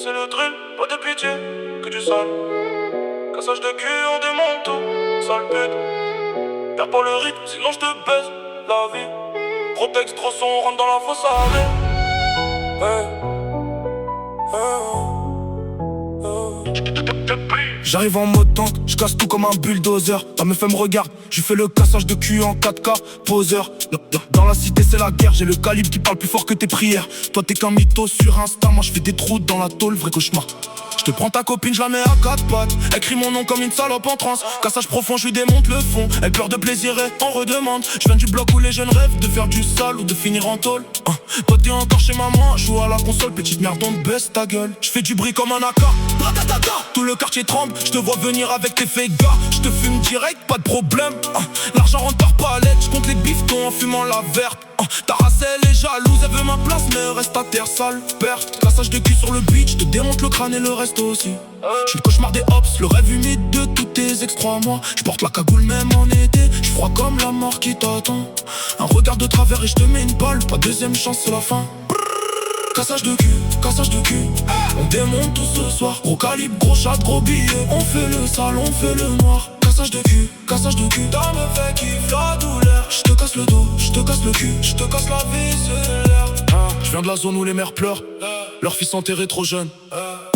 c'est le drill, pas de pitié, que du sale. Cassage de cul, on démonte tout, sale pute. Perds pas le rythme, sinon je te baise la vie. Gros texte, gros son, on rentre dans la fosse à J'arrive en mode tank, je casse tout comme un bulldozer. Ta meuf elle me regarde, je fais le cassage de cul en 4K, poseur. Dans la cité c'est la guerre, j'ai le calibre qui parle plus fort que tes prières. Toi t'es qu'un mytho sur Insta, moi je fais des trous dans la tôle, vrai cauchemar. Je te prends ta copine, je la mets à 4 pattes. Elle crie mon nom comme une salope en transe. Cassage profond, je lui démonte le fond. Elle peur de plaisir et en redemande. Je viens du bloc où les jeunes rêvent de faire du sale ou de finir en tôle. Toi t'es encore chez maman, joue à la console, petite merde, on te baisse ta gueule. Je fais du bruit comme un AK. Tout le quartier tremble, je te vois venir avec tes fake gars. Je te fume direct, pas de problème. L'argent rentre par palette, je compte les bifetons en fumant la verte. Ta race elle est jalouse, elle veut ma place mais reste à terre sale. Perte, cassage de cul sur le beat, je te démonte le crâne et le reste aussi. Je suis le cauchemar des hops, le rêve humide de tous tes ex, crois-moi. Je porte la cagoule même en été, je froid comme la mort qui t'attend. Un regard de travers et je te mets une balle, pas deuxième chance c'est la fin. Cassage de cul, cassage de cul. On démonte tout ce soir, gros calibre, gros chat, gros billet. On fait le sale, on fait le noir. Cassage de cul, cassage de cul. Ta meuf elle kiffe la douleur. Je te casse le dos, je te casse le cul, je te casse la vie, c'est l'air. Je viens de la zone où les mères pleurent, leurs fils enterrés trop jeunes,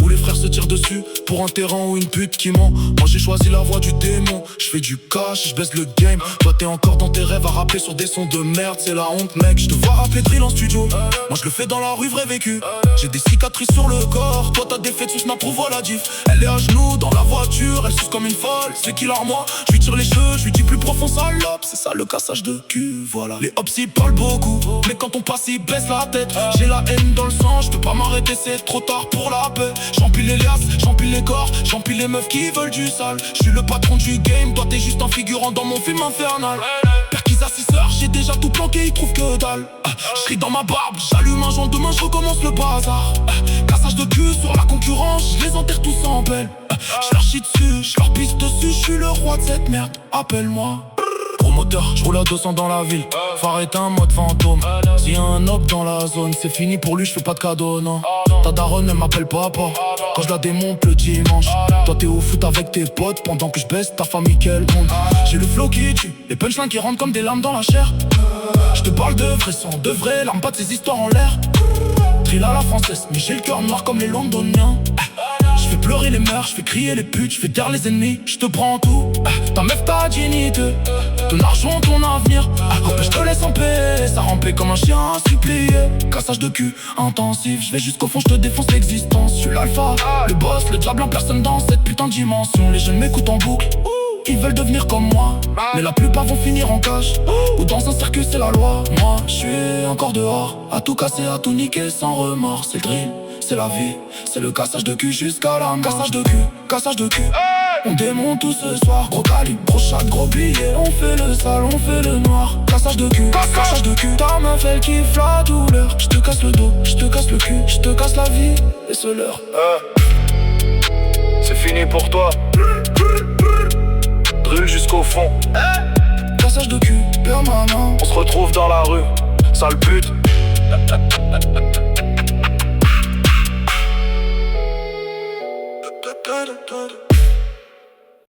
où les frères se tirent dessus pour un terrain ou une pute qui ment. Moi j'ai choisi la voie du démon, je fais du cash, je baisse le game. Toi t'es encore dans tes rêves à rapper sur des sons de merde, c'est la honte mec. Je te vois rapper drill en studio, moi je le fais dans la rue, vrai vécu. J'ai des cicatrices sur le corps, toi t'as des faits sous snap, prouve la diff. Elle est à genoux dans la voiture, elle suce comme une folle. C'est qui l'armoire, je lui tire les cheveux, je lui dis plus profond salope. C'est ça le cassage de cul, voilà. Les hops ils parlent beaucoup, mais quand on passe ils baissent la tête. J'ai la haine dans le sang, je peux pas m'arrêter, c'est trop tard pour la paix. J'empile les liasses, j'empile les corps, j'empile les meufs qui veulent du sale. Je suis le patron du game, toi t'es juste un figurant dans mon film infernal. Perquise à 6 heures, j'ai déjà tout planqué, ils trouvent que dalle. J'crie dans ma barbe, j'allume un joint, demain je recommence le bazar. Cassage de cul sur la concurrence, je les enterre tous en pelle. Je leur chie dessus, je leur pisse dessus, je suis le roi de cette merde, appelle-moi. Promoteur, je roule à 200 dans la ville, phare éteint, mode fantôme. S'il y a un op dans la zone, c'est fini pour lui, je fais pas de cadeau, non. Ta daronne, elle m'appelle papa, quand je la démonte le dimanche. Toi t'es au foot avec tes potes, pendant que je baisse ta famille, quel monde. J'ai le flow qui tue, les punchlines qui rentrent comme des lames dans la chair. Je te parle de vrai sang, de vrai larmes, pas de ces histoires en l'air. Drill à la française, mais j'ai le cœur noir comme les londoniens. Je fais pleurer les mères, je fais crier les putes, je fais taire les ennemis, je te prends tout. Ta meuf, ta dignité, ton argent, ton avenir. Je te laisse en paix, ça rampait comme un chien supplié. Cassage de cul intensif, je vais jusqu'au fond, je te défonce l'existence. Je suis l'alpha, le boss, le diable en personne dans cette putain de dimension. Les jeunes m'écoutent en boucle, ils veulent devenir comme moi, mais la plupart vont finir en cage ou dans un cercle, c'est la loi. Moi, je suis encore dehors, à tout casser, à tout niquer sans remords. C'est le drill, c'est la vie, c'est le cassage de cul jusqu'à la mort. Cassage de cul, cassage de cul. On démonte tout ce soir, gros calibre, gros chat, gros billet. On fait le sale, on fait le noir. Cassage de cul, cassage de cul. Ta meuf elle kiffe la douleur. Je te casse le dos, je te casse le cul, je te casse la vie et c'est l'heure. C'est fini pour toi. Drill jusqu'au fond. Cassage de cul, permanent. On se retrouve dans la rue, sale pute.